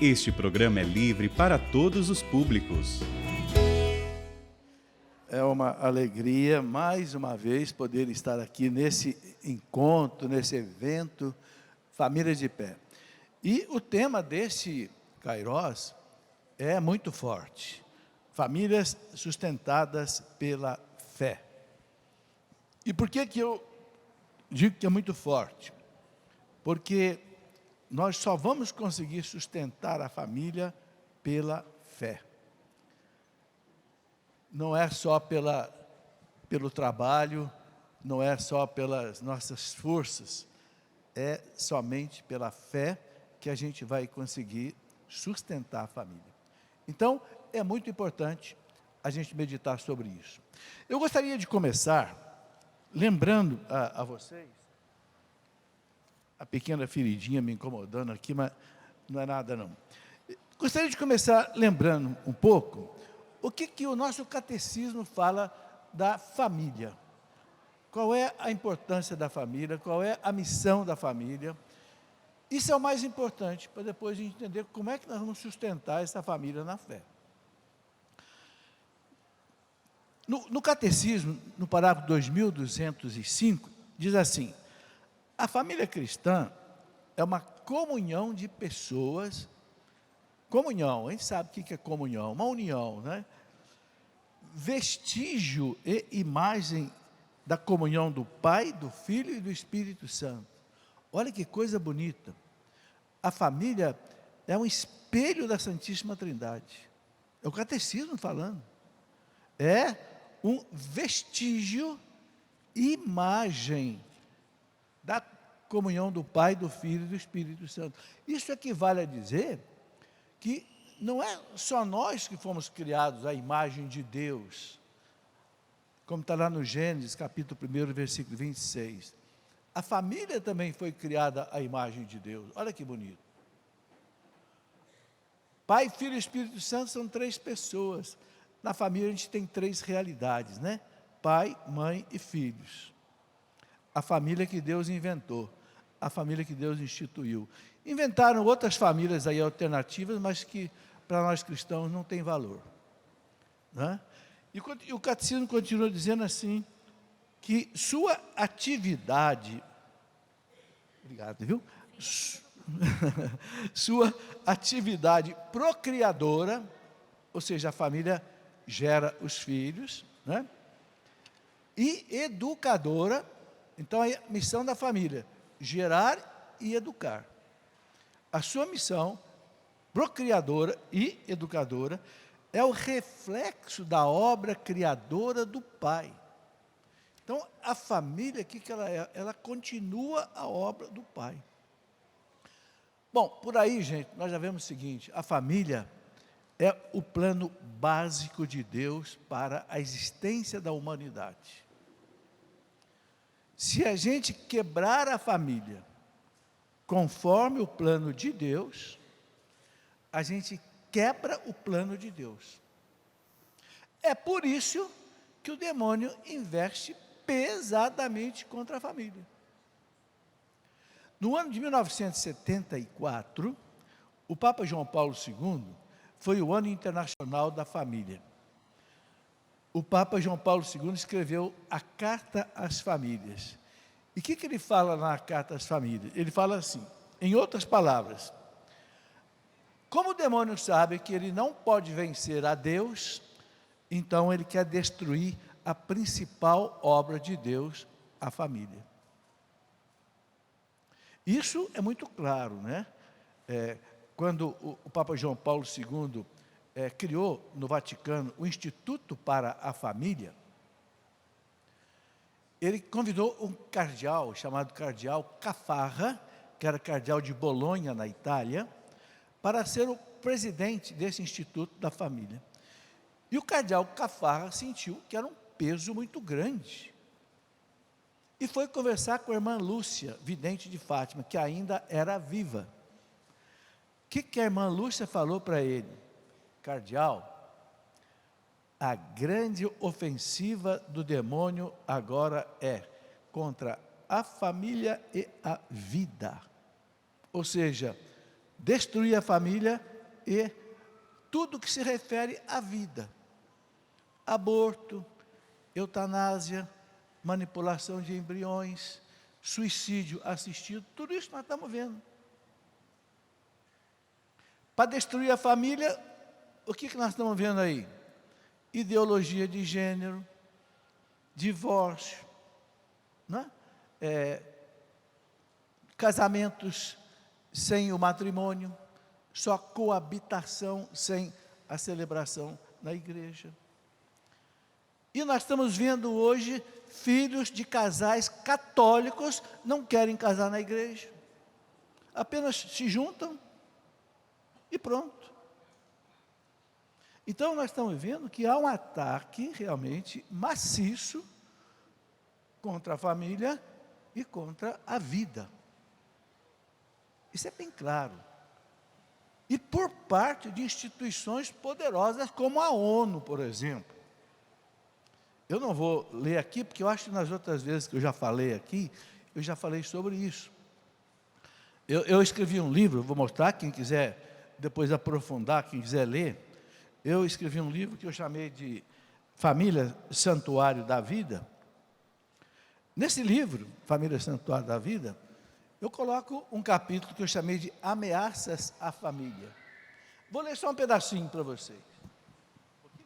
Este programa é livre para todos os públicos. É uma alegria, mais uma vez, poder estar aqui nesse encontro, nesse evento, Famílias de Pé. E o tema desse Kairos é muito forte. Famílias sustentadas pela fé. E por que eu digo que é muito forte? Porque nós só vamos conseguir sustentar a família pela fé. Não é só pelo trabalho, não é só pelas nossas forças, é somente pela fé que a gente vai conseguir sustentar a família. Então, é muito importante a gente meditar sobre isso. Eu gostaria de começar lembrando a vocês, a pequena feridinha me incomodando aqui, mas não é nada não. Gostaria de começar lembrando um pouco o que o nosso catecismo fala da família. Qual é a importância da família, qual é a missão da família. Isso é o mais importante, para depois a gente entender como é que nós vamos sustentar essa família na fé. No catecismo, no parágrafo 2205, diz assim: a família cristã é uma comunhão de pessoas. Comunhão, a gente sabe o que é comunhão, uma união, né? Vestígio e imagem da comunhão do Pai, do Filho e do Espírito Santo. Olha que coisa bonita. A família é um espelho da Santíssima Trindade. É o catecismo falando. É um vestígio, imagem da comunhão do Pai, do Filho e do Espírito Santo. Isso equivale a dizer que não é só nós que fomos criados à imagem de Deus, como está lá no Gênesis, capítulo 1, versículo 26. A família também foi criada à imagem de Deus. Olha que bonito. Pai, Filho e Espírito Santo são três pessoas. Na família a gente tem três realidades, né? Pai, mãe e filhos. A família que Deus inventou, a família que Deus instituiu. Inventaram outras famílias aí alternativas, mas que para nós cristãos não tem valor, né? E o catecismo continua dizendo assim, que sua atividade, obrigado, viu? Sua atividade procriadora, ou seja, a família gera os filhos, né? E educadora, então a missão da família, gerar e educar. A sua missão procriadora e educadora é o reflexo da obra criadora do Pai. Então, a família, o que ela é? Ela continua a obra do Pai. Bom, por aí, gente, nós já vemos o seguinte: a família é o plano básico de Deus para a existência da humanidade. Se a gente quebrar a família conforme o plano de Deus, a gente quebra o plano de Deus. É por isso que o demônio investe pesadamente contra a família. No ano de 1974, o Papa João Paulo II foi o ano internacional da família. O Papa João Paulo II escreveu a Carta às Famílias. E o que ele fala na Carta às Famílias? Ele fala assim, em outras palavras: como o demônio sabe que ele não pode vencer a Deus, então ele quer destruir a principal obra de Deus, a família. Isso é muito claro, né? Quando o Papa João Paulo II criou no Vaticano o Instituto para a Família, ele convidou um cardeal, chamado cardeal Caffarra, que era cardeal de Bolonha, na Itália, para ser o presidente desse Instituto da Família. E o cardeal Caffarra sentiu que era um peso muito grande. E foi conversar com a irmã Lúcia, vidente de Fátima, que ainda era viva. O que a irmã Lúcia falou para ele? Cardeal, a grande ofensiva do demônio agora é contra a família e a vida. Ou seja, destruir a família e tudo que se refere à vida. Aborto, eutanásia, manipulação de embriões, suicídio assistido, tudo isso nós estamos vendo. Para destruir a família, o que nós estamos vendo aí? Ideologia de gênero, divórcio, né? Casamentos sem o matrimônio, só coabitação sem a celebração na igreja. E nós estamos vendo hoje filhos de casais católicos não querem casar na igreja, apenas se juntam e pronto. Então nós estamos vendo que há um ataque realmente maciço contra a família e contra a vida. Isso é bem claro. E por parte de instituições poderosas como a ONU, por exemplo. Eu não vou ler aqui, porque eu acho que nas outras vezes que eu já falei aqui, eu já falei sobre isso. Eu escrevi um livro, vou mostrar, quem quiser depois aprofundar, quem quiser ler. Eu escrevi um livro que eu chamei de Família Santuário da Vida. Nesse livro, Família Santuário da Vida, eu coloco um capítulo que eu chamei de Ameaças à Família. Vou ler só um pedacinho para vocês. O que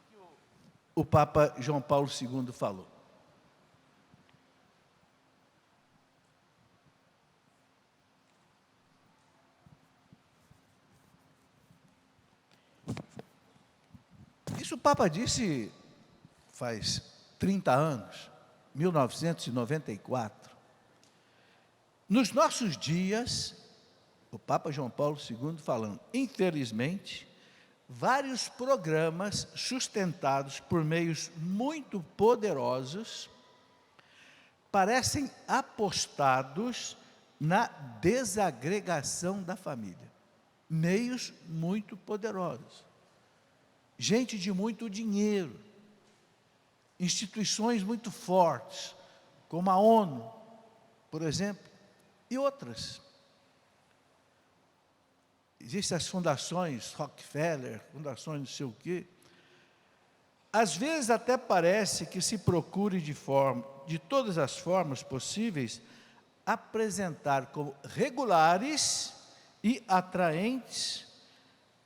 o Papa João Paulo II falou? Isso o Papa disse faz 30 anos, 1994. Nos nossos dias, o Papa João Paulo II falando, infelizmente, vários programas sustentados por meios muito poderosos parecem apostados na desagregação da família. Meios muito poderosos. Gente de muito dinheiro, instituições muito fortes, como a ONU, por exemplo, e outras. Existem as fundações Rockefeller, fundações não sei o quê. Às vezes até parece que se procure de todas as formas possíveis, apresentar como regulares e atraentes,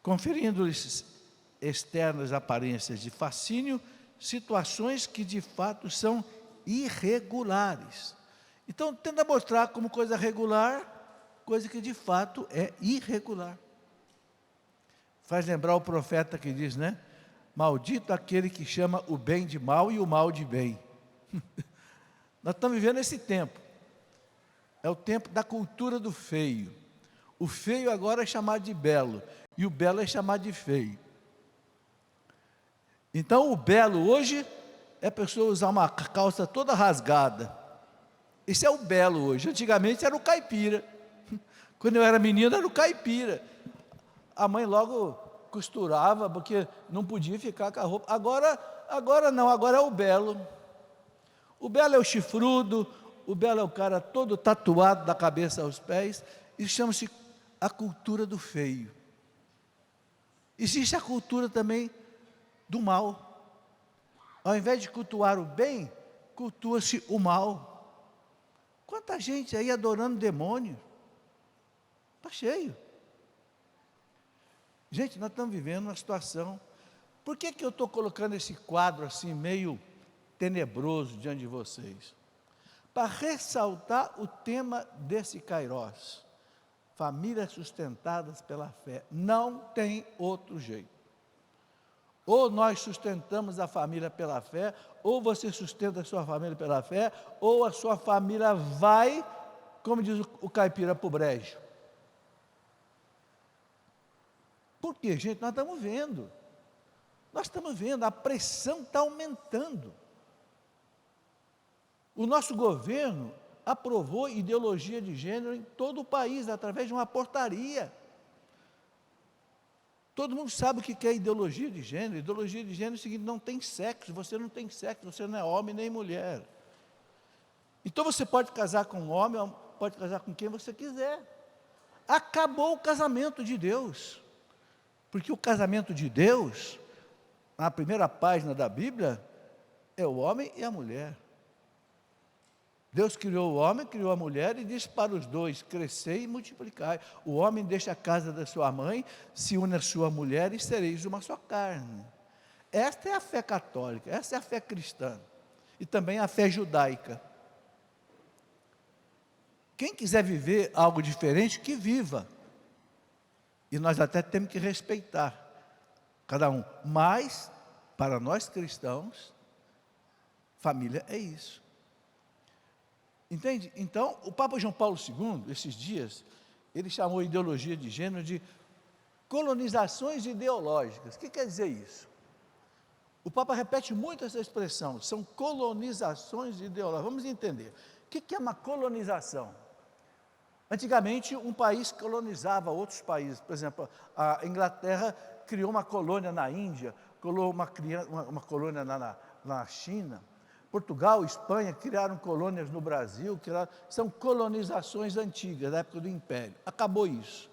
conferindo-lhes externas aparências de fascínio, situações que de fato são irregulares. Então, tenta mostrar como coisa regular, coisa que de fato é irregular. Faz lembrar o profeta que diz, né? Maldito aquele que chama o bem de mal e o mal de bem. Nós estamos vivendo esse tempo. É o tempo da cultura do feio. O feio agora é chamado de belo, e o belo é chamado de feio. Então, o belo hoje é a pessoa usar uma calça toda rasgada. Esse é o belo hoje. Antigamente era o caipira. Quando eu era menino era o caipira. A mãe logo costurava, porque não podia ficar com a roupa. Agora não, agora é o belo. O belo é o chifrudo, o belo é o cara todo tatuado da cabeça aos pés. Isso chama-se a cultura do feio. Existe a cultura também do mal. Ao invés de cultuar o bem, cultua-se o mal. Quanta gente aí adorando demônio. Está cheio. Gente, nós estamos vivendo uma situação. Por que eu estou colocando esse quadro assim, meio tenebroso diante de vocês? Para ressaltar o tema desse Kairos. Famílias sustentadas pela fé. Não tem outro jeito. Ou nós sustentamos a família pela fé, ou você sustenta a sua família pela fé, ou a sua família vai, como diz o caipira, para o brejo. Por quê, gente? Nós estamos vendo. Nós estamos vendo, a pressão está aumentando. O nosso governo aprovou ideologia de gênero em todo o país, através de uma portaria. Todo mundo sabe o que é ideologia de gênero. Ideologia de gênero é o seguinte: não tem sexo, você não tem sexo, você não é homem nem mulher. Então você pode casar com um homem, pode casar com quem você quiser. Acabou o casamento de Deus. Porque o casamento de Deus, na primeira página da Bíblia, é o homem e a mulher. Deus criou o homem, criou a mulher e disse para os dois: crescer e multiplicar. O homem deixa a casa da sua mãe, se une à sua mulher e sereis uma só carne. Esta é a fé católica, essa é a fé cristã. E também a fé judaica. Quem quiser viver algo diferente, que viva. E nós até temos que respeitar cada um. Mas, para nós cristãos, família é isso. Entende? Então, o Papa João Paulo II, esses dias, ele chamou a ideologia de gênero de colonizações ideológicas. O que quer dizer isso? O Papa repete muito essa expressão, são colonizações ideológicas. Vamos entender. O que é uma colonização? Antigamente, um país colonizava outros países. Por exemplo, a Inglaterra criou uma colônia na Índia, criou uma colônia na China. Portugal, Espanha criaram colônias no Brasil, são colonizações antigas, da época do Império. Acabou isso.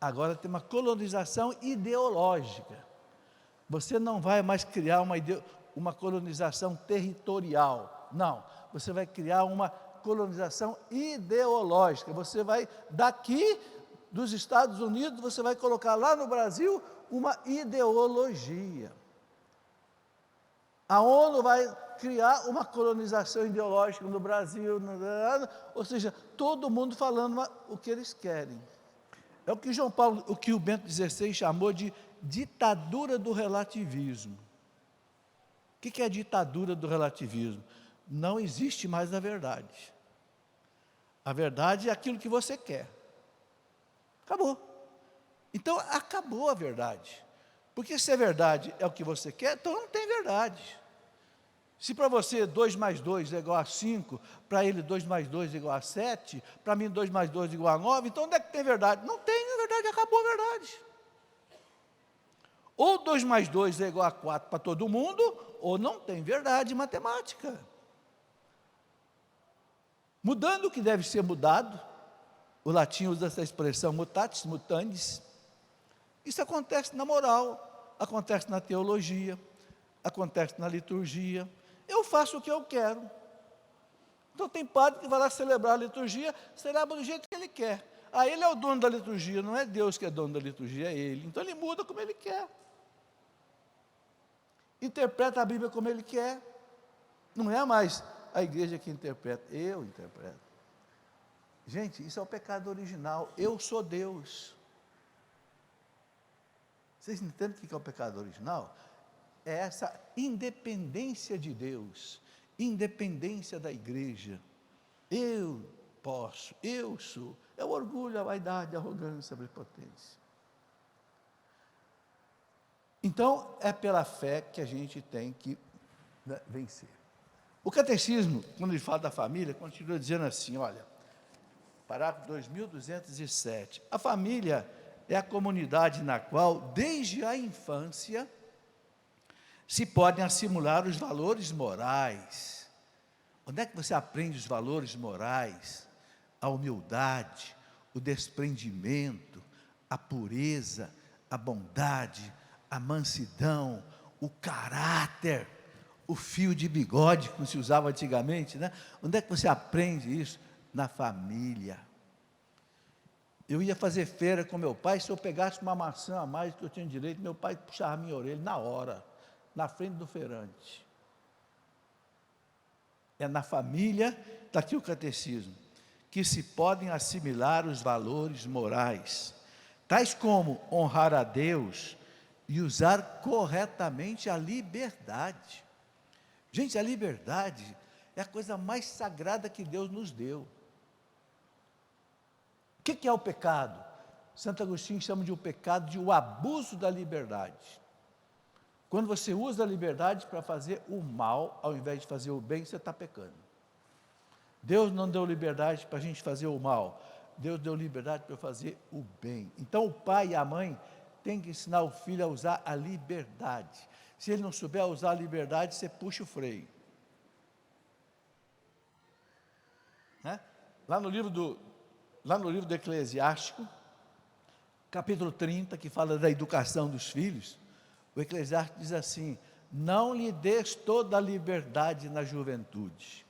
Agora tem uma colonização ideológica. Você não vai mais criar uma colonização territorial. Não, você vai criar uma colonização ideológica. Você vai, daqui dos Estados Unidos, você vai colocar lá no Brasil uma ideologia. A ONU vai criar uma colonização ideológica no Brasil, ou seja, todo mundo falando o que eles querem. É o que o Bento XVI chamou de ditadura do relativismo. O que é a ditadura do relativismo? Não existe mais a verdade. A verdade é aquilo que você quer. Acabou. Então, acabou a verdade. Porque se a verdade é o que você quer, então não tem verdade. Se para você 2 mais 2 é igual a 5, para ele 2 mais 2 é igual a 7, para mim 2 mais 2 é igual a 9, então onde é que tem verdade? Não tem verdade, acabou a verdade. Ou 2 mais 2 é igual a 4 para todo mundo, ou não tem verdade matemática. Mudando o que deve ser mudado, o latim usa essa expressão mutatis mutandis. Isso acontece na moral, acontece na teologia, acontece na liturgia. Eu faço o que eu quero. Então tem padre que vai lá celebrar a liturgia, celebra do jeito que ele quer. Ele é o dono da liturgia, não é Deus que é dono da liturgia, é ele. Então ele muda como ele quer. Interpreta a Bíblia como ele quer. Não é mais a igreja que interpreta, eu interpreto. Gente, isso é o pecado original. Eu sou Deus. Vocês entendem o que é o pecado original? É essa independência de Deus, independência da igreja. Eu posso, eu sou. É o orgulho, a vaidade, a arrogância, a prepotência. Então, é pela fé que a gente tem que vencer. O catecismo, quando ele fala da família, continua dizendo assim, olha, parágrafo 2207, a família é a comunidade na qual, desde a infância, se podem assimilar os valores morais. Onde é que você aprende os valores morais? A humildade, o desprendimento, a pureza, a bondade, a mansidão, o caráter, o fio de bigode, como se usava antigamente, né? Onde é que você aprende isso? Na família. Eu ia fazer feira com meu pai, se eu pegasse uma maçã a mais que eu tinha direito, meu pai puxava a minha orelha na hora, na frente do feirante. É na família, está aqui o catecismo, que se podem assimilar os valores morais, tais como honrar a Deus e usar corretamente a liberdade. Gente, a liberdade é a coisa mais sagrada que Deus nos deu. O que é o pecado? Santo Agostinho chama de o pecado de o abuso da liberdade. Quando você usa a liberdade para fazer o mal, ao invés de fazer o bem, você está pecando. Deus não deu liberdade para a gente fazer o mal. Deus deu liberdade para fazer o bem. Então o pai e a mãe têm que ensinar o filho a usar a liberdade. Se ele não souber usar a liberdade, você puxa o freio. Né? Lá no livro do Eclesiástico, capítulo 30, que fala da educação dos filhos, o Eclesiastes diz assim: não lhe des toda a liberdade na juventude.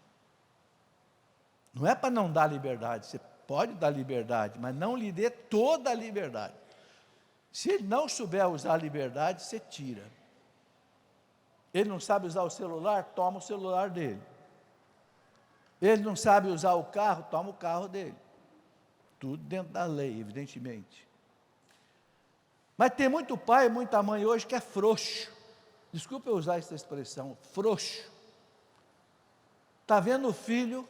Não é para não dar liberdade, você pode dar liberdade, mas não lhe dê toda a liberdade. Se ele não souber usar a liberdade, você tira. Ele não sabe usar o celular, toma o celular dele. Ele não sabe usar o carro, toma o carro dele. Tudo dentro da lei, evidentemente. Mas tem muito pai e muita mãe hoje que é frouxo. Desculpa eu usar essa expressão, frouxo. Está vendo o filho,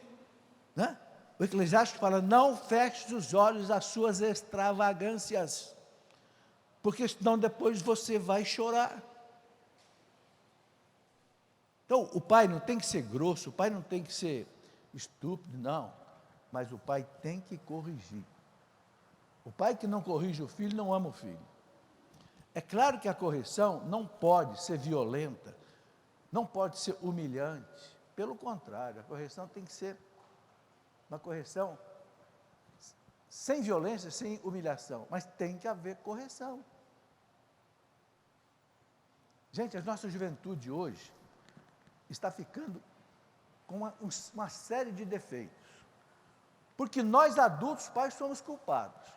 né? O Eclesiastes fala: não feche os olhos às suas extravagâncias, porque senão depois você vai chorar. Então, o pai não tem que ser grosso, o pai não tem que ser estúpido, não. Mas o pai tem que corrigir. O pai que não corrige o filho, não ama o filho. É claro que a correção não pode ser violenta, não pode ser humilhante. Pelo contrário, a correção tem que ser uma correção sem violência, sem humilhação. Mas tem que haver correção. Gente, a nossa juventude hoje está ficando com uma série de defeitos. Porque nós adultos, pais, somos culpados.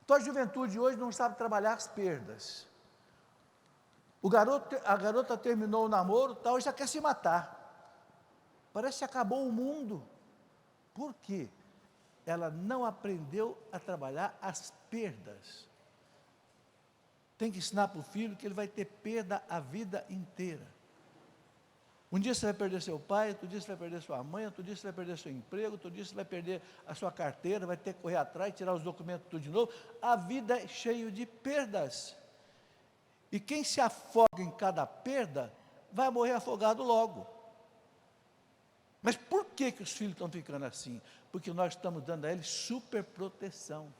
Então a juventude hoje não sabe trabalhar as perdas. A garota terminou o namoro, tal, e já quer se matar. Parece que acabou o mundo. Por quê? Ela não aprendeu a trabalhar as perdas. Tem que ensinar para o filho que ele vai ter perda a vida inteira. Um dia você vai perder seu pai, outro dia você vai perder sua mãe, outro dia você vai perder seu emprego, outro dia você vai perder a sua carteira, vai ter que correr atrás, tirar os documentos tudo de novo. A vida é cheia de perdas. E quem se afoga em cada perda, vai morrer afogado logo. Mas por que os filhos estão ficando assim? Porque nós estamos dando a eles super proteção.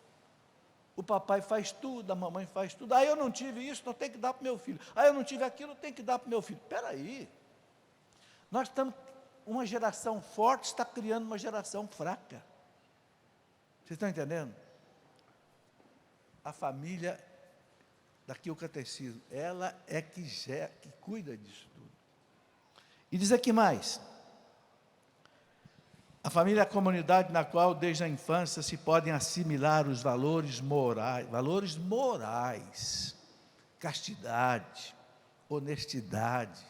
O papai faz tudo, a mamãe faz tudo. Eu não tive isso, então tenho que dar para o meu filho. Eu não tive aquilo, tenho que dar para o meu filho. Espera aí. Nós estamos, uma geração forte está criando uma geração fraca. Vocês estão entendendo? A família, daqui o catecismo, ela é que cuida disso tudo. E diz aqui mais: a família é a comunidade na qual, desde a infância, se podem assimilar os valores morais, castidade, honestidade,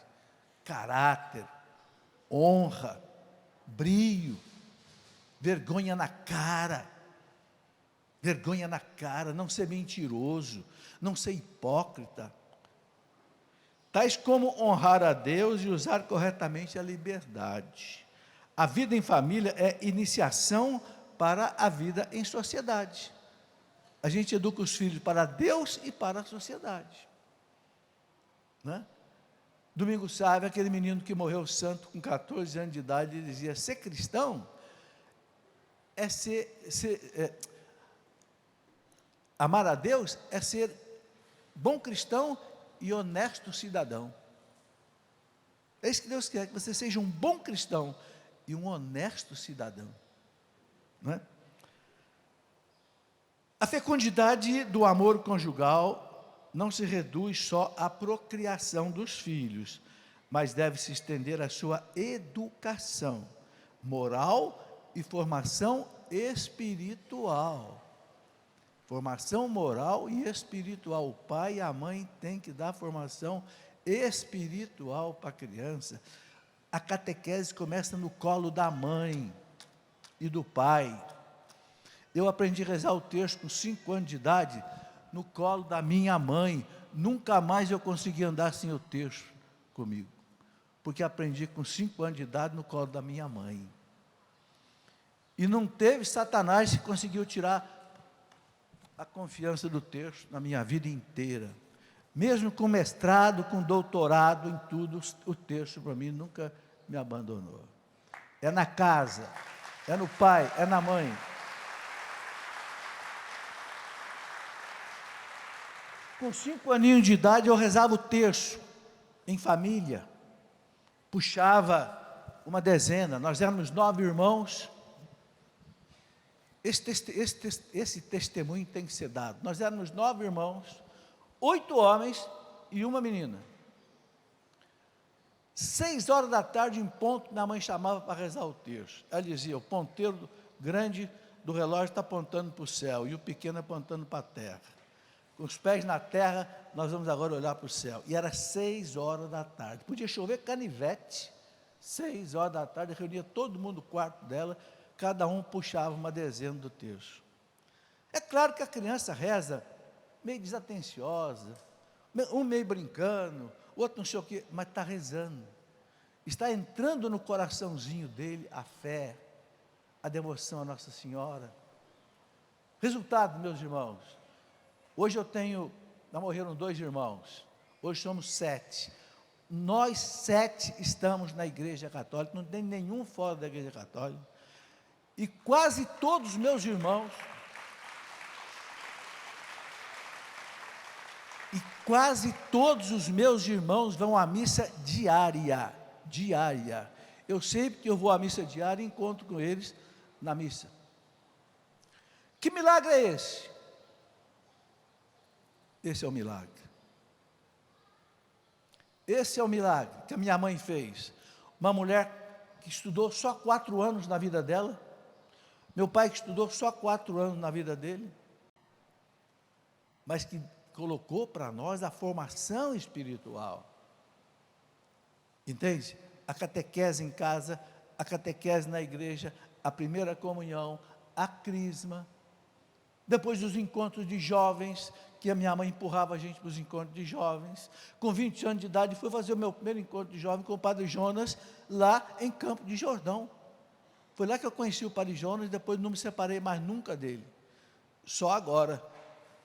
caráter, honra, brio, vergonha na cara, não ser mentiroso, não ser hipócrita, tais como honrar a Deus e usar corretamente a liberdade. A vida em família é iniciação para a vida em sociedade. A gente educa os filhos para Deus e para a sociedade, né? Domingo Sávio, aquele menino que morreu santo com 14 anos de idade, ele dizia: ser cristão é amar a Deus é ser bom cristão e honesto cidadão. É isso que Deus quer, que você seja um bom cristão e um honesto cidadão, não é? A fecundidade do amor conjugal não se reduz só à procriação dos filhos, mas deve se estender à sua educação moral e formação espiritual. Formação moral e espiritual. O pai e a mãe têm que dar formação espiritual para a criança. A catequese começa no colo da mãe e do pai. Eu aprendi a rezar o terço com 5 anos de idade, no colo da minha mãe. Nunca mais eu consegui andar sem o terço comigo, porque aprendi com 5 anos de idade no colo da minha mãe. E não teve Satanás que conseguiu tirar a confiança do terço na minha vida inteira. Mesmo com mestrado, com doutorado em tudo, o terço para mim nunca me abandonou. É na casa, é no pai, é na mãe. Com 5 aninhos de idade eu rezava o terço em família, puxava uma dezena, nós éramos 9 irmãos. esse testemunho tem que ser dado. Nós éramos 9 irmãos, 8 homens e uma menina. 6 horas da tarde, em ponto, minha mãe chamava para rezar o terço. Ela dizia: o ponteiro grande do relógio está apontando para o céu, e o pequeno apontando para a terra. Com os pés na terra, nós vamos agora olhar para o céu. E era 6 horas da tarde. Podia chover canivete. 6 horas da tarde, reunia todo mundo no quarto dela, cada um puxava uma dezena do terço. É claro que a criança reza meio desatenciosa, um meio brincando, o outro não sei o quê, mas está rezando. Está entrando no coraçãozinho dele a fé, a devoção a Nossa Senhora. Resultado, meus irmãos, hoje já morreram 2 irmãos, hoje somos 7. Nós 7 estamos na Igreja Católica, não tem nenhum fora da Igreja Católica, e quase todos os meus irmãos, vão à missa diária. Eu sei porque eu vou à missa diária e encontro com eles na missa. Que milagre é esse? Esse é o milagre. Esse é o milagre que a minha mãe fez. Uma mulher que estudou só 4 anos na vida dela, meu pai que estudou só 4 anos na vida dele, mas que colocou para nós a formação espiritual. Entende? A catequese em casa, a catequese na igreja, a primeira comunhão, a crisma, depois dos encontros de jovens, que a minha mãe empurrava a gente para os encontros de jovens. Com 20 anos de idade, fui fazer o meu primeiro encontro de jovem com o Padre Jonas, lá em Campo de Jordão. Foi lá que eu conheci o Padre Jonas, e depois não me separei mais nunca dele. Só agora,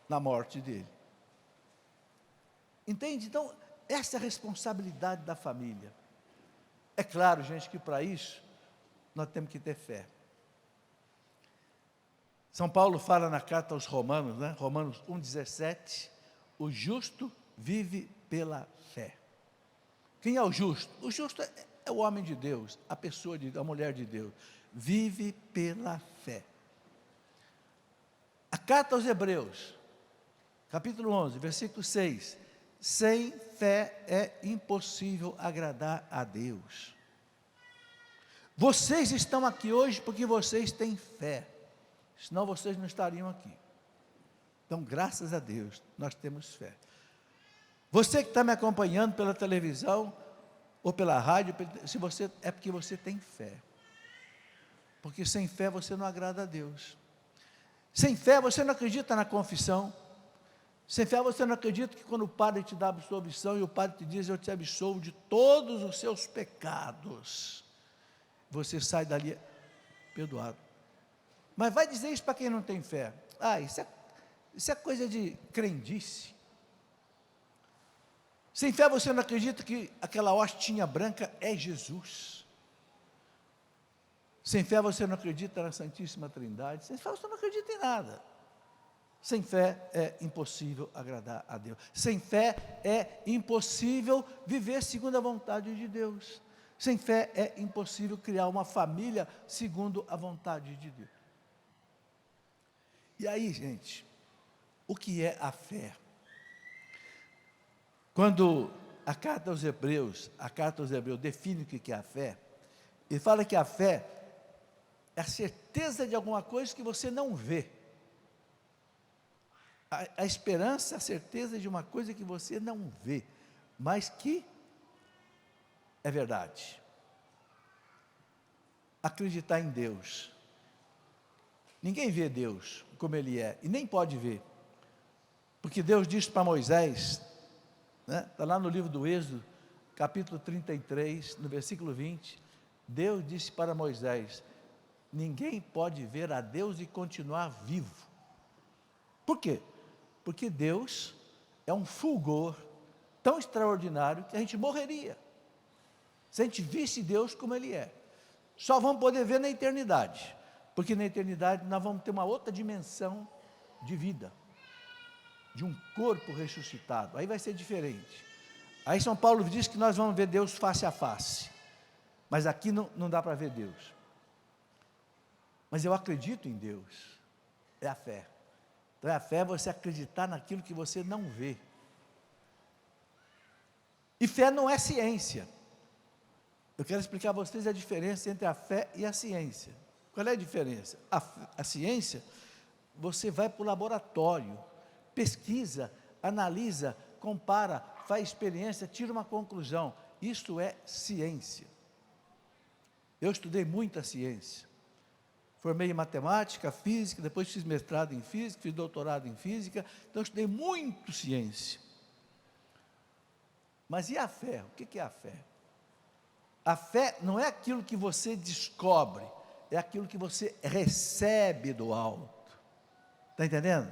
na morte dele. Entende? Então, essa é a responsabilidade da família. É claro, gente, que para isso, nós temos que ter fé. São Paulo fala na carta aos Romanos, Romanos 1,17, o justo vive pela fé. Quem é o justo? O justo é o homem de Deus, a pessoa, a mulher de Deus. Vive pela fé. A carta aos Hebreus, capítulo 11, versículo 6, sem fé é impossível agradar a Deus. Vocês estão aqui hoje porque vocês têm fé. Senão vocês não estariam aqui. Então, graças a Deus, nós temos fé. Você que está me acompanhando pela televisão, ou pela rádio, é porque você tem fé. Porque sem fé você não agrada a Deus. Sem fé você não acredita na confissão. Sem fé você não acredita que quando o padre te dá absolvição, e o padre te diz: eu te absolvo de todos os seus pecados, você sai dali perdoado. Mas vai dizer isso para quem não tem fé. Isso é coisa de crendice. Sem fé você não acredita que aquela hostinha branca é Jesus. Sem fé você não acredita na Santíssima Trindade. Sem fé você não acredita em nada. Sem fé é impossível agradar a Deus. Sem fé é impossível viver segundo a vontade de Deus. Sem fé é impossível criar uma família segundo a vontade de Deus. E aí, gente, o que é a fé? Quando a carta aos Hebreus define o que é a fé, ele fala que a fé é a certeza de alguma coisa que você não vê. A esperança é a certeza de uma coisa que você não vê, mas que é verdade. Acreditar em Deus. Ninguém vê Deus como Ele é, e nem pode ver, porque Deus disse para Moisés, está lá no livro do Êxodo, capítulo 33, no versículo 20, Deus disse para Moisés: ninguém pode ver a Deus e continuar vivo. Por quê? Porque Deus é um fulgor tão extraordinário que a gente morreria, se a gente visse Deus como Ele é. Só vamos poder ver na eternidade, porque na eternidade nós vamos ter uma outra dimensão de vida, de um corpo ressuscitado, aí vai ser diferente. Aí São Paulo diz que nós vamos ver Deus face a face, mas aqui não dá para ver Deus. mas eu acredito em Deus. É a fé. Então, a fé é você acreditar naquilo que você não vê. E fé não é ciência. Eu quero explicar a vocês a diferença entre a fé e a ciência. Qual é a diferença? A ciência, você vai para o laboratório, pesquisa, analisa, compara, faz experiência, tira uma conclusão. Isso é ciência. Eu estudei muita ciência. Formei em matemática, física, depois fiz mestrado em física, fiz doutorado em física, então eu estudei muito ciência. Mas e a fé? O que é a fé? A fé não é aquilo que você descobre, é aquilo que você recebe do alto. Está entendendo?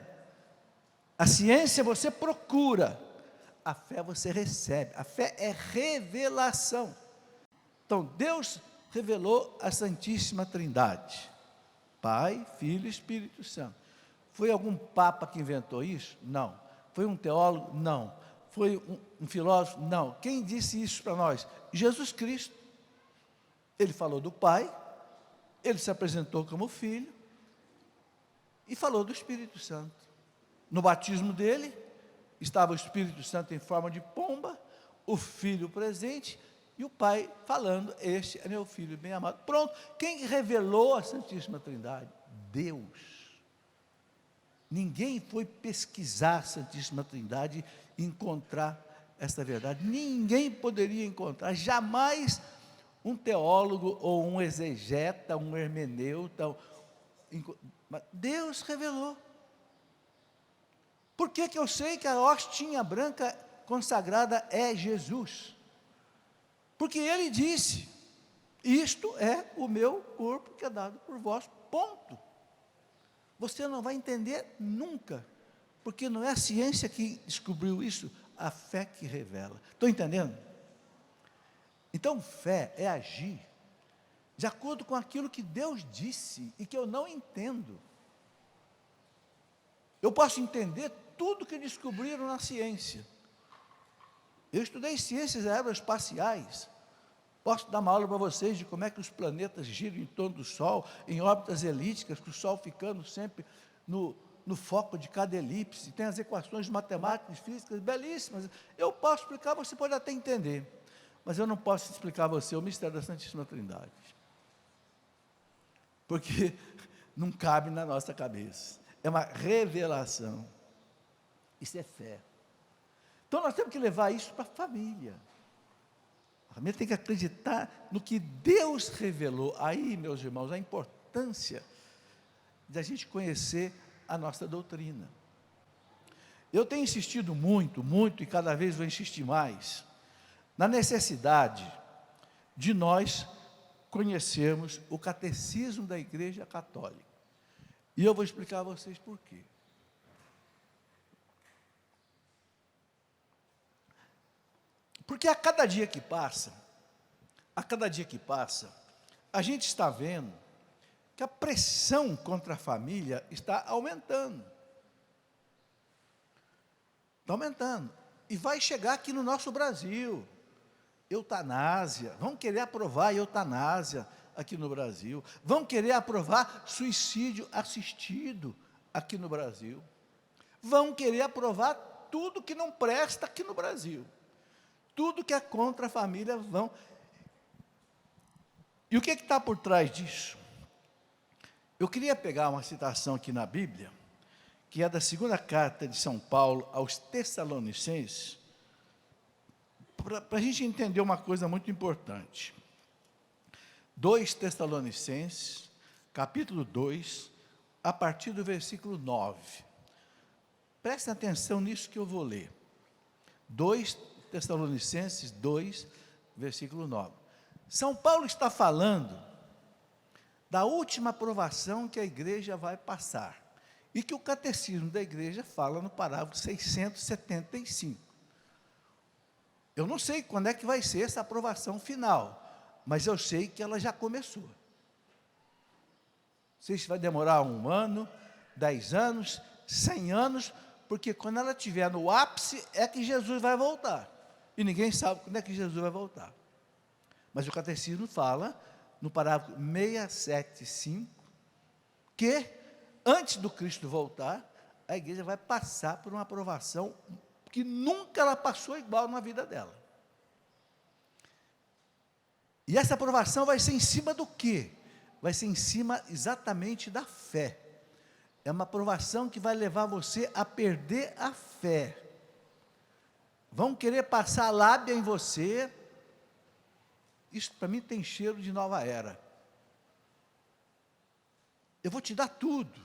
A ciência você procura, a fé você recebe. A fé é revelação. Então, Deus revelou a Santíssima Trindade. Pai, Filho e Espírito Santo. Foi algum papa que inventou isso? Não. Foi um teólogo? Não. Foi um filósofo? Não. Quem disse isso para nós? Jesus Cristo. Ele falou do Pai, ele se apresentou como Filho e falou do Espírito Santo. No batismo dele, estava o Espírito Santo em forma de pomba, o Filho presente e o Pai falando, este é meu Filho bem amado. Pronto, quem revelou a Santíssima Trindade? Deus. Ninguém foi pesquisar a Santíssima Trindade e encontrar essa verdade. Ninguém poderia encontrar, jamais um teólogo ou um exegeta, um hermeneuta. Deus revelou. Por que eu sei que a hostinha branca consagrada é Jesus? Porque ele disse, isto é o meu corpo que é dado por vós, ponto. Você não vai entender nunca, porque não é a ciência que descobriu isso, a fé que revela. Estão entendendo? Então, fé é agir de acordo com aquilo que Deus disse e que eu não entendo. Eu posso entender tudo que descobriram na ciência. Eu estudei ciências aeroespaciais. Posso dar uma aula para vocês de como é que os planetas giram em torno do Sol, em órbitas elípticas, com o Sol ficando sempre no foco de cada elipse. Tem as equações matemáticas, físicas, belíssimas. Eu posso explicar, você pode até entender. Mas eu não posso explicar a você o mistério da Santíssima Trindade. Porque não cabe na nossa cabeça. É uma revelação. Isso é fé. Então nós temos que levar isso para a família. A família tem que acreditar no que Deus revelou. Aí, meus irmãos, a importância de a gente conhecer a nossa doutrina. Eu tenho insistido muito, muito, e cada vez vou insistir mais, na necessidade de nós conhecermos o catecismo da Igreja Católica. E eu vou explicar a vocês por quê. Porque a cada dia que passa, a gente está vendo que a pressão contra a família está aumentando. Está aumentando. E vai chegar aqui no nosso Brasil. Eutanásia. Vão querer aprovar a eutanásia aqui no Brasil. Vão querer aprovar suicídio assistido aqui no Brasil. Vão querer aprovar tudo que não presta aqui no Brasil. Tudo que é contra a família vão. E o que está por trás disso? Eu queria pegar uma citação aqui na Bíblia, que é da segunda carta de São Paulo aos Tessalonicenses, para a gente entender uma coisa muito importante. 2 Tessalonicenses, capítulo 2, a partir do versículo 9. Prestem atenção nisso que eu vou ler. 2 Tessalonicenses 2, versículo 9. São Paulo está falando da última aprovação que a igreja vai passar, e que o catecismo da igreja fala no parágrafo 675. Eu não sei quando é que vai ser essa aprovação final, mas eu sei que ela já começou. Não sei se vai demorar 1 ano, 10 anos, 100 anos, porque quando ela estiver no ápice, é que Jesus vai voltar. E ninguém sabe quando é que Jesus vai voltar. Mas o catecismo fala, no parágrafo 675, que, antes do Cristo voltar, a igreja vai passar por uma provação que nunca ela passou igual na vida dela. E essa aprovação vai ser em cima do quê? Vai ser em cima exatamente da fé. É uma aprovação que vai levar você a perder a fé. Vão querer passar a lábia em você. Isso para mim tem cheiro de nova era. Eu vou te dar tudo.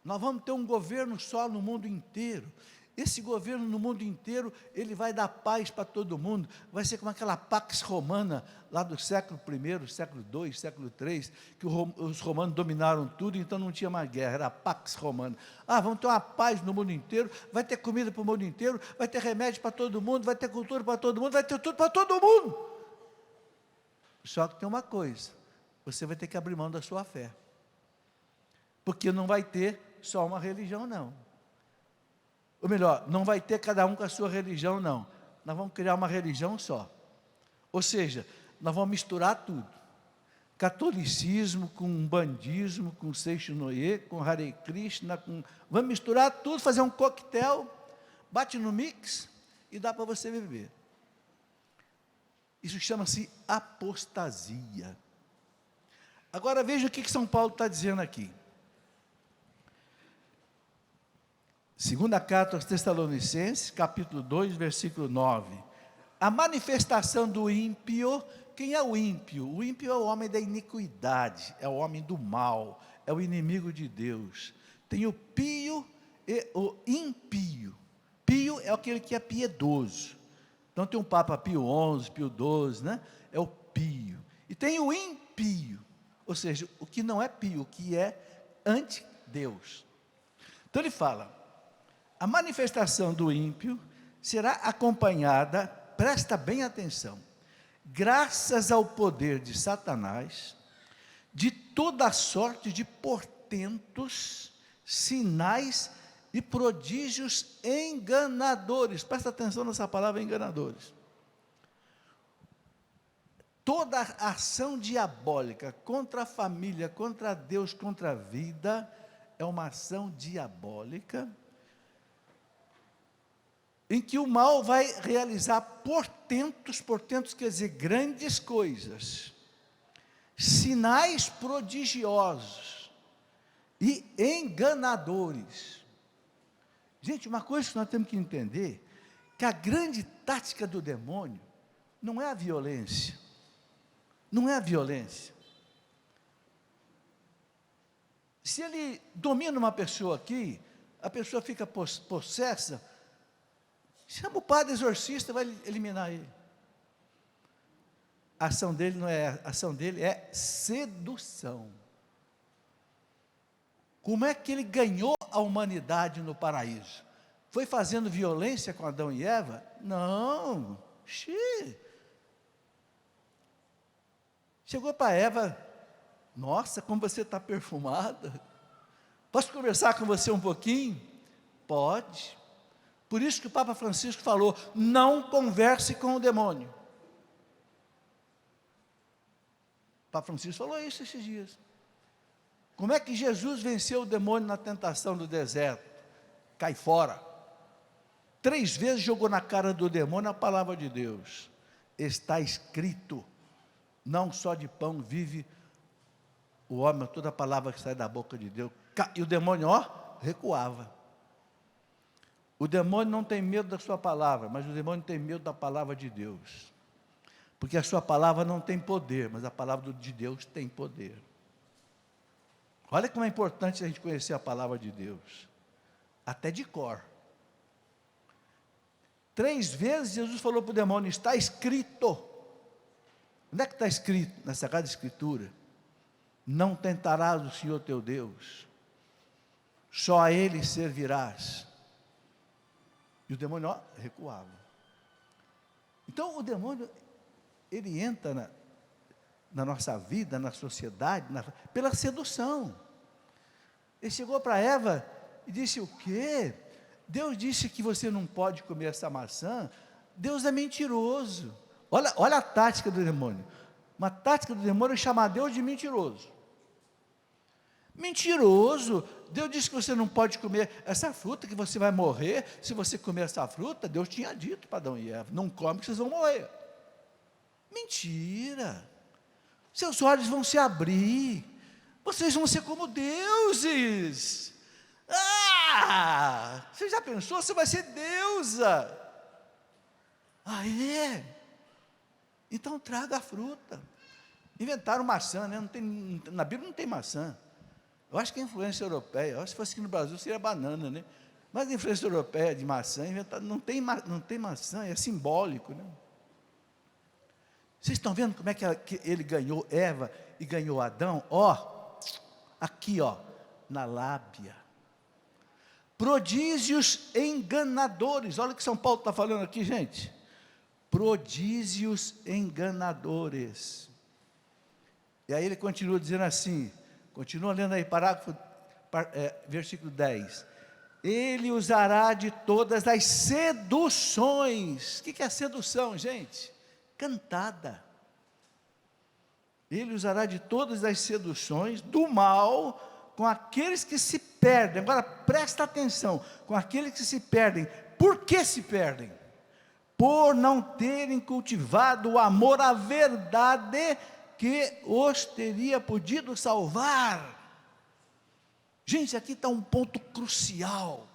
Nós vamos ter um governo só no mundo inteiro. Esse governo no mundo inteiro, ele vai dar paz para todo mundo. Vai ser como aquela Pax Romana, lá do século I, século II, século III, que os romanos dominaram tudo, então não tinha mais guerra, era a Pax Romana. Vamos ter uma paz no mundo inteiro, vai ter comida para o mundo inteiro, vai ter remédio para todo mundo, vai ter cultura para todo mundo, vai ter tudo para todo mundo. Só que tem uma coisa, você vai ter que abrir mão da sua fé. Porque não vai ter só uma religião, não. Ou melhor, não vai ter cada um com a sua religião, não. Nós vamos criar uma religião só. Ou seja, nós vamos misturar tudo. Catolicismo com umbandismo, com Seixinoye, com Hare Krishna, vamos misturar tudo, fazer um coquetel, bate no mix e dá para você beber. Isso chama-se apostasia. Agora veja o que São Paulo está dizendo aqui. Segunda carta aos Tessalonicenses, capítulo 2, versículo 9. A manifestação do ímpio. Quem é o ímpio? O ímpio é o homem da iniquidade, é o homem do mal, é o inimigo de Deus. Tem o pio e o impio. Pio é aquele que é piedoso. Então tem o Papa Pio XI, Pio XII, né? É o pio. E tem o impio, ou seja, o que não é pio, o que é anti-Deus. Então ele fala, a manifestação do ímpio será acompanhada, presta bem atenção, graças ao poder de Satanás, de toda sorte de portentos, sinais e prodígios enganadores. Presta atenção nessa palavra, enganadores. Toda ação diabólica contra a família, contra Deus, contra a vida, é uma ação diabólica, em que o mal vai realizar portentos quer dizer grandes coisas, sinais prodigiosos e enganadores. Gente, uma coisa que nós temos que entender, que a grande tática do demônio não é a violência, não é a violência. Se ele domina uma pessoa aqui, a pessoa fica possessa, chama o padre exorcista, vai eliminar ele. A ação dele não é, a ação dele é sedução. Como é que ele ganhou a humanidade no paraíso? Foi fazendo violência com Adão e Eva? Não. Chegou para Eva, nossa, como você está perfumada. Posso conversar com você um pouquinho? Pode. Por isso que o Papa Francisco falou, não converse com o demônio. O Papa Francisco falou isso esses dias. Como é que Jesus venceu o demônio na tentação do deserto? Cai fora. 3 vezes jogou na cara do demônio a palavra de Deus. Está escrito, não só de pão vive o homem, toda a palavra que sai da boca de Deus. E o demônio, recuava. O demônio não tem medo da sua palavra, mas o demônio tem medo da palavra de Deus. Porque a sua palavra não tem poder, mas a palavra de Deus tem poder. Olha como é importante a gente conhecer a palavra de Deus. Até de cor. 3 vezes Jesus falou para o demônio, está escrito. Onde é que está escrito? Na Sagrada Escritura. Não tentarás o Senhor teu Deus. Só a Ele servirás. E o demônio, recuava. Então, o demônio, ele entra na nossa vida, na sociedade, pela sedução. Ele chegou para Eva e disse, o quê? Deus disse que você não pode comer essa maçã? Deus é mentiroso. Olha a tática do demônio. Uma tática do demônio é chamar Deus de mentiroso. Mentiroso! Deus disse que você não pode comer essa fruta, que você vai morrer. Se você comer essa fruta, Deus tinha dito para Adão e Eva: não come que vocês vão morrer. Mentira! Seus olhos vão se abrir, vocês vão ser como deuses. Você já pensou? Você vai ser deusa. Ah, é? Então traga a fruta. Inventaram maçã, né? Não tem, na Bíblia não tem maçã. Eu acho que é influência europeia. Eu acho que se fosse aqui no Brasil seria banana, né? Mas a influência europeia de maçã, não tem maçã, é simbólico, né? Vocês estão vendo como é que ele ganhou Eva e ganhou Adão? Aqui, na lábia. Prodígios enganadores. Olha o que São Paulo está falando aqui, gente. Prodígios enganadores. E aí ele continua dizendo assim, continua lendo aí, versículo 10. Ele usará de todas as seduções. O que é sedução, gente? Cantada. Ele usará de todas as seduções do mal com aqueles que se perdem. Agora presta atenção, com aqueles que se perdem. Por que se perdem? Por não terem cultivado o amor à verdade que os teria podido salvar. Gente, aqui está um ponto crucial.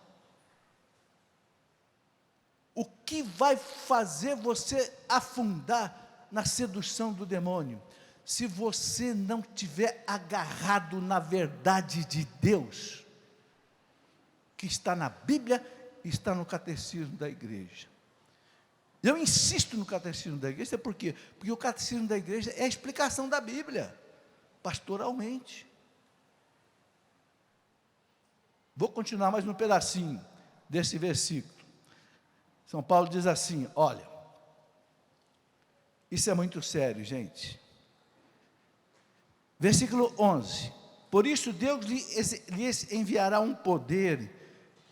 O que vai fazer você afundar na sedução do demônio? Se você não tiver agarrado na verdade de Deus, que está na Bíblia e está no catecismo da igreja. Eu insisto no catecismo da igreja, por quê? Porque o catecismo da igreja é a explicação da Bíblia, pastoralmente. Vou continuar mais um pedacinho desse versículo. São Paulo diz assim, olha, isso é muito sério, gente. Versículo 11, por isso Deus lhes enviará um poder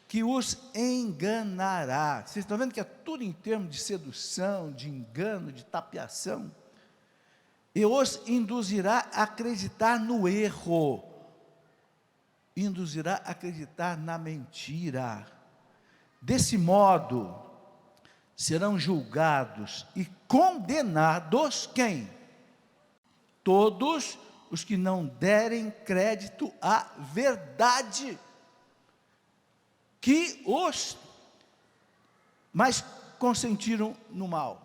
que os enganará. Vocês estão vendo que é tudo em termos de sedução, de engano, de tapeação. E os induzirá a acreditar no erro, induzirá a acreditar na mentira. Desse modo, serão julgados e condenados quem? Todos os que não derem crédito à verdade, que os mais consentiram no mal.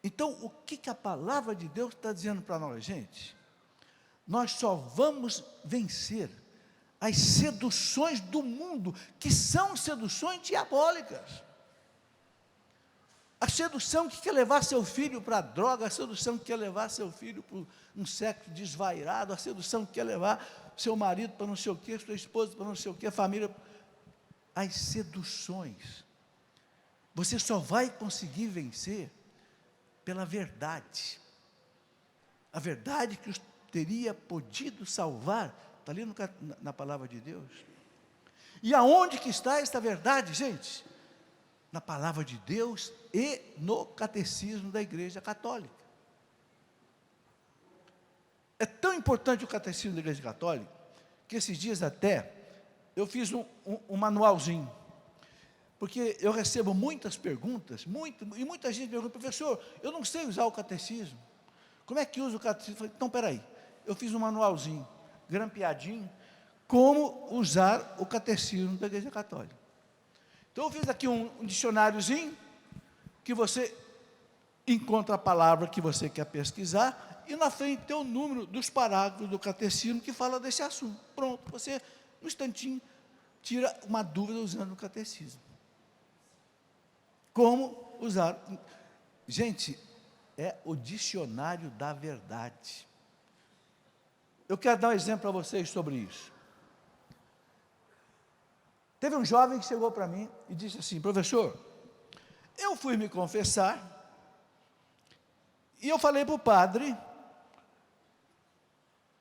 Então, o que a palavra de Deus está dizendo para nós, gente? Nós só vamos vencer as seduções do mundo, que são seduções diabólicas. A sedução que quer levar seu filho para a droga, a sedução que quer levar seu filho para um sexo desvairado, a sedução que quer levar seu marido para não sei o quê, sua esposa para não sei o quê, a família. As seduções. Você só vai conseguir vencer pela verdade. A verdade que os teria podido salvar, está ali na palavra de Deus. E aonde que está esta verdade, gente? Na palavra de Deus e no catecismo da Igreja Católica. É tão importante o catecismo da Igreja Católica, que esses dias até, eu fiz um manualzinho, porque eu recebo muitas perguntas, e muita gente pergunta, professor, eu não sei usar o catecismo, como é que usa o catecismo? Eu falei, então peraí, eu fiz um manualzinho, grampeadinho, como usar o catecismo da Igreja Católica. Então eu fiz aqui um dicionáriozinho, que você encontra a palavra que você quer pesquisar, e na frente tem o número dos parágrafos do catecismo que fala desse assunto. Pronto, você, no instantinho, tira uma dúvida usando o catecismo. Como usar? Gente, é o dicionário da verdade. Eu quero dar um exemplo para vocês sobre isso. Teve um jovem que chegou para mim e disse assim, professor, eu fui me confessar, e eu falei para o padre,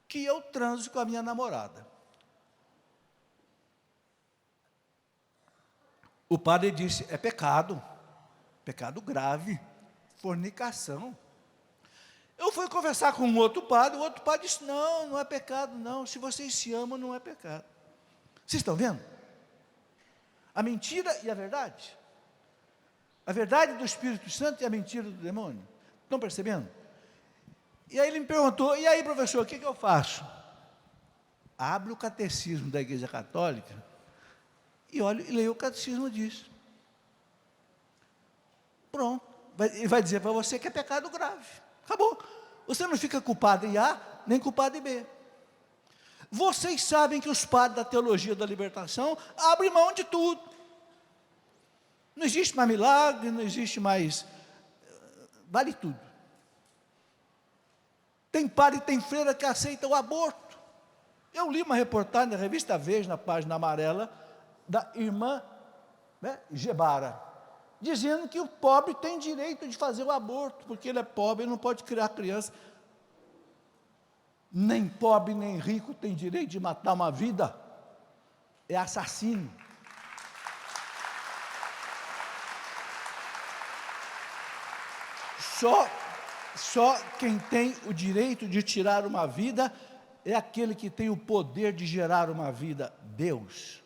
que eu transo com a minha namorada. O padre disse, é pecado grave, fornicação. Eu fui conversar com um outro padre, o outro padre disse, não, não é pecado não, se vocês se amam não é pecado. Vocês estão vendo? A mentira e a verdade. A verdade do Espírito Santo e a mentira do demônio. Estão percebendo? E aí ele me perguntou, e aí professor, o que eu faço? Abre o catecismo da Igreja Católica e olha e leia o catecismo disso. Pronto. Ele vai dizer para você que é pecado grave. Acabou. Você não fica culpado em A, nem culpado em B. Vocês sabem que os padres da teologia da libertação abrem mão de tudo. Não existe mais milagre, não existe mais... Vale tudo. Tem padre e tem freira que aceita o aborto. Eu li uma reportagem na revista Veja, na página amarela, da irmã Gebara, dizendo que o pobre tem direito de fazer o aborto, porque ele é pobre e não pode criar criança. Nem pobre, nem rico tem direito de matar uma vida. É assassino. Só quem tem o direito de tirar uma vida é aquele que tem o poder de gerar uma vida, Deus.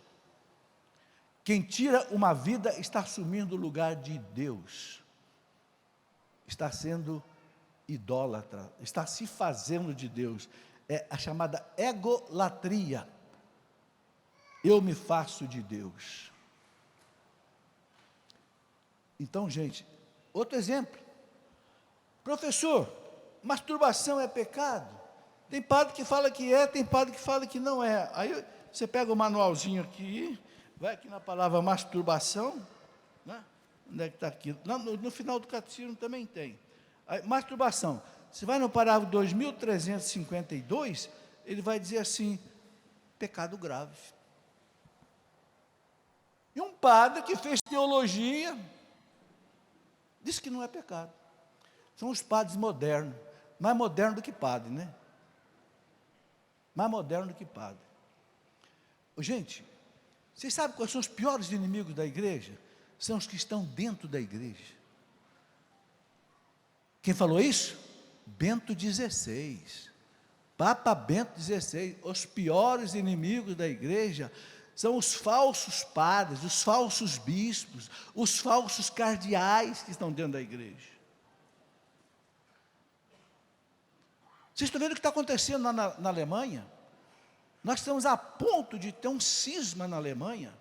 Quem tira uma vida está assumindo o lugar de Deus. Está sendo idólatra, está se fazendo de Deus. É a chamada egolatria. Eu me faço de Deus. Então, gente, outro exemplo. Professor, masturbação é pecado? Tem padre que fala que é, tem padre que fala que não é. Aí você pega o manualzinho aqui, vai aqui na palavra masturbação, né? Onde é que está aqui? No final do catecismo também tem. Aí, masturbação. Você vai no parágrafo 2352, ele vai dizer assim, pecado grave. E um padre que fez teologia, disse que não é pecado. São os padres modernos, mais modernos do que padre, né? Mais moderno do que padre. Gente, vocês sabem quais são os piores inimigos da igreja? São os que estão dentro da igreja. Quem falou isso? Bento XVI. Papa Bento XVI. Os piores inimigos da igreja são os falsos padres, os falsos bispos, os falsos cardeais que estão dentro da igreja. Vocês estão vendo o que está acontecendo na Alemanha? Nós estamos a ponto de ter um cisma na Alemanha,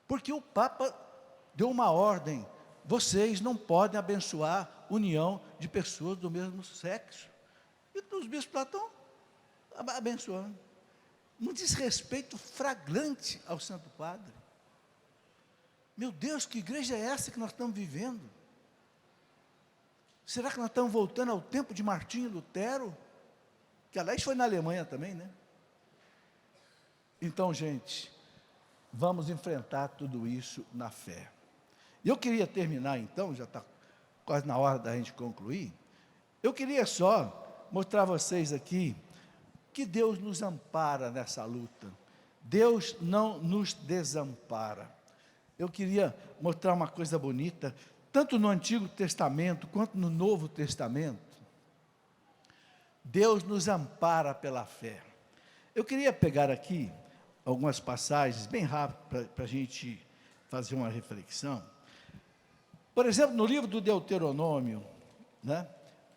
porque o Papa deu uma ordem, vocês não podem abençoar união de pessoas do mesmo sexo. E os bispos lá estão abençoando. Um desrespeito flagrante ao Santo Padre. Meu Deus, que igreja é essa que nós estamos vivendo? Será que nós estamos voltando ao tempo de Martinho Lutero? Que aliás foi na Alemanha também, né? Então, gente, vamos enfrentar tudo isso na fé. E eu queria terminar então, já está quase na hora da gente concluir. Eu queria só mostrar a vocês aqui que Deus nos ampara nessa luta. Deus não nos desampara. Eu queria mostrar uma coisa bonita, tanto no Antigo Testamento quanto no Novo Testamento. Deus nos ampara pela fé. Eu queria pegar aqui algumas passagens bem rápido para a gente fazer uma reflexão. Por exemplo, no livro do Deuteronômio, né,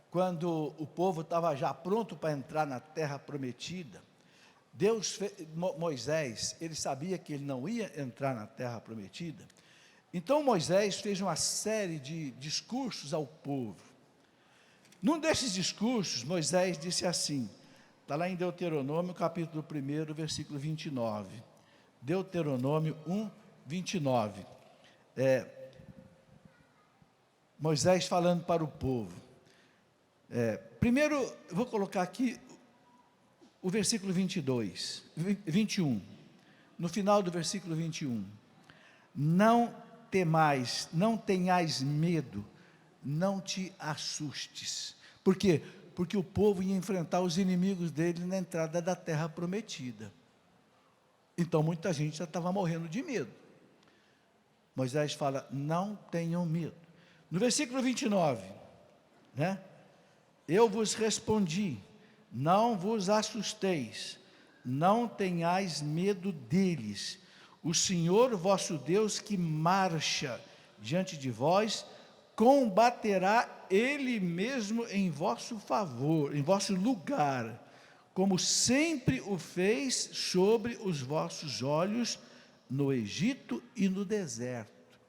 quando o povo estava já pronto para entrar na terra prometida, Moisés, ele sabia que ele não ia entrar na terra prometida. Então Moisés fez uma série de discursos ao povo. Num desses discursos, Moisés disse assim, está lá em Deuteronômio, capítulo 1, versículo 29. Deuteronômio 1, 29. Moisés falando para o povo. Primeiro, eu vou colocar aqui o versículo 21. No final do versículo 21. Não temais, não tenhais medo, não te assustes. Por quê? Porque o povo ia enfrentar os inimigos dele na entrada da terra prometida. Então muita gente já estava morrendo de medo. Moisés fala, não tenham medo. No versículo 29, né? Eu vos respondi: não vos assusteis, não tenhais medo deles. O Senhor vosso Deus que marcha diante de vós, combaterá Ele mesmo em vosso favor, em vosso lugar, como sempre o fez sobre os vossos olhos no Egito e no deserto.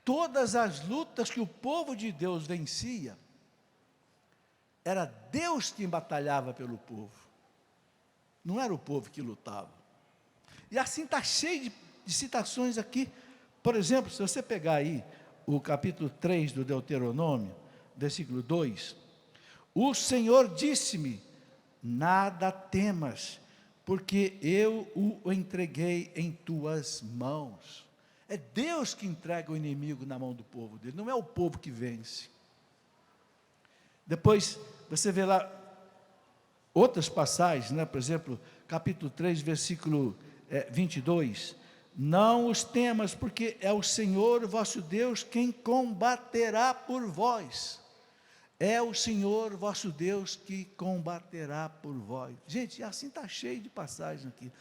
Todas as lutas que o povo de Deus vencia, era Deus quem batalhava pelo povo, não era o povo que lutava. E assim está cheio de citações aqui. Por exemplo, se você pegar aí o capítulo 3 do Deuteronômio, versículo 2, o Senhor disse-me: nada temas, porque eu o entreguei em tuas mãos. É Deus que entrega o inimigo na mão do povo dele, não é o povo que vence. Depois, você vê lá outras passagens, né? Por exemplo, capítulo 3, versículo 22. Não os temas, porque é o Senhor vosso Deus quem combaterá por vós. É o Senhor vosso Deus que combaterá por vós. Gente, assim está cheio de passagens aqui.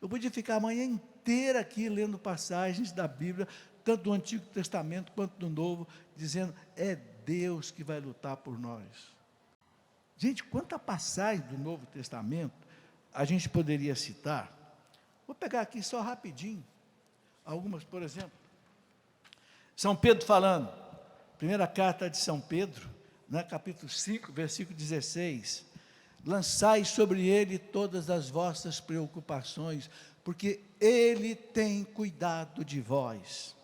Eu podia ficar a manhã inteira aqui lendo passagens da Bíblia, tanto do Antigo Testamento quanto do Novo, dizendo, é Deus que vai lutar por nós. Gente, quanta passagem do Novo Testamento a gente poderia citar? Vou pegar aqui só rapidinho, algumas, por exemplo. São Pedro falando, primeira carta de São Pedro, né, capítulo 5, versículo 16. Lançai sobre ele todas as vossas preocupações, porque ele tem cuidado de vós.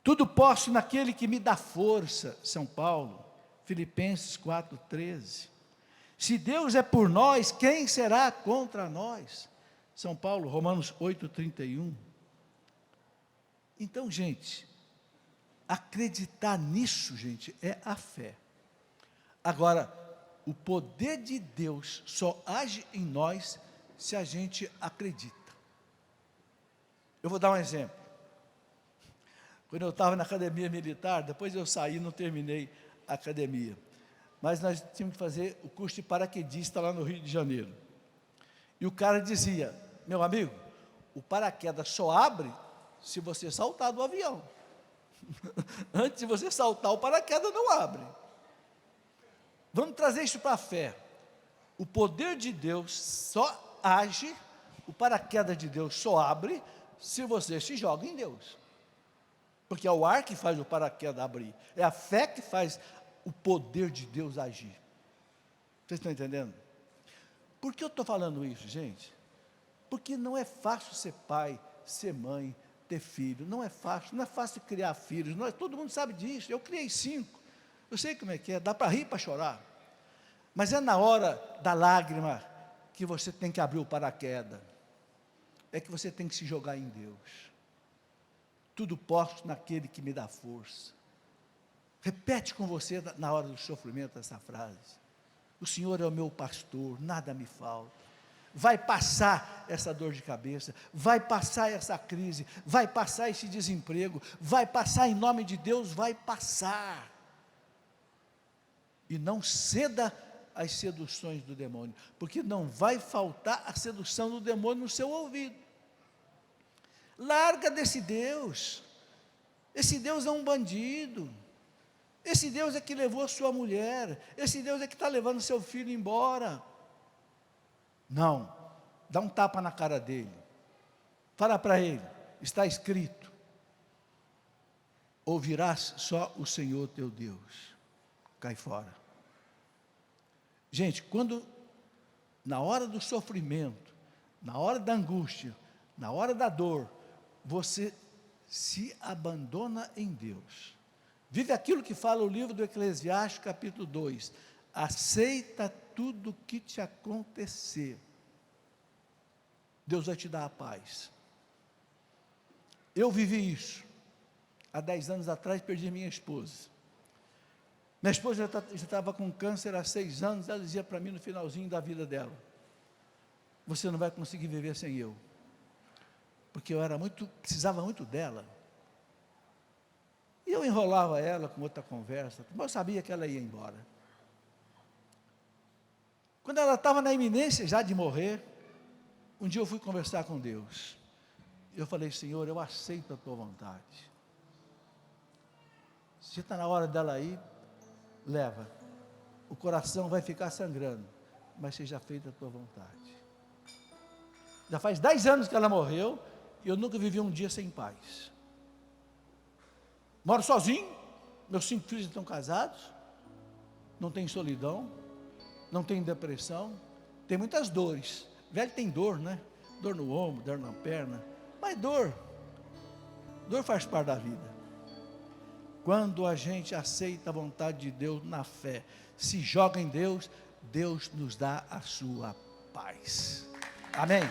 Tudo posso naquele que me dá força, São Paulo, Filipenses 4,13. Se Deus é por nós, quem será contra nós? São Paulo, Romanos 8,31. Então, gente, acreditar nisso, gente, é a fé. Agora, o poder de Deus só age em nós se a gente acredita. Eu vou dar um exemplo. Quando eu estava na academia militar, depois eu saí, não terminei a academia, mas nós tínhamos que fazer o curso de paraquedista lá no Rio de Janeiro. E o cara dizia, meu amigo, o paraquedas só abre se você saltar do avião. Antes de você saltar, o paraquedas não abre. Vamos trazer isso para a fé. O poder de Deus só age, o paraquedas de Deus só abre se você se joga em Deus. Porque é o ar que faz o paraquedas abrir. É a fé que faz o poder de Deus agir. Vocês estão entendendo? Por que eu estou falando isso, gente? Porque não é fácil ser pai, ser mãe, ter filho. Não é fácil criar filhos. Todo mundo sabe disso. Eu criei 5. Eu sei como é que é. Dá para rir e para chorar. Mas é na hora da lágrima que você tem que abrir o paraquedas. É que você tem que se jogar em Deus. Tudo posso naquele que me dá força. Repete com você na hora do sofrimento essa frase. O Senhor é o meu pastor, nada me falta. Vai passar essa dor de cabeça, vai passar essa crise, vai passar esse desemprego, vai passar em nome de Deus, vai passar. E não ceda às seduções do demônio, porque não vai faltar a sedução do demônio no seu ouvido. Larga desse Deus. Esse Deus é um bandido. Esse Deus é que levou a sua mulher. Esse Deus é que está levando seu filho embora. Não, dá um tapa na cara dele. Fala para ele, está escrito, ouvirás só o Senhor teu Deus. Cai fora. Gente, quando, na hora do sofrimento, na hora da angústia, na hora da dor, você se abandona em Deus, vive aquilo que fala o livro do Eclesiastes, capítulo 2, aceita tudo o que te acontecer, Deus vai te dar a paz. Eu vivi isso, há 10 anos atrás perdi minha esposa, já estava com câncer há 6 anos, ela dizia para mim no finalzinho da vida dela, você não vai conseguir viver sem eu, porque eu precisava muito dela. E eu enrolava ela com outra conversa, mas eu sabia que ela ia embora. Quando ela estava na iminência já de morrer, um dia eu fui conversar com Deus. Eu falei, Senhor, eu aceito a tua vontade. Se está na hora dela ir, leva. O coração vai ficar sangrando, mas seja feita a tua vontade. Já faz 10 anos que ela morreu, e eu nunca vivi um dia sem paz. Moro sozinho, meus 5 filhos estão casados, não tem solidão, não tem depressão, tem muitas dores. Velho tem dor, né? Dor no ombro, dor na perna, mas dor faz parte da vida. Quando a gente aceita a vontade de Deus na fé, se joga em Deus, Deus nos dá a sua paz. Amém?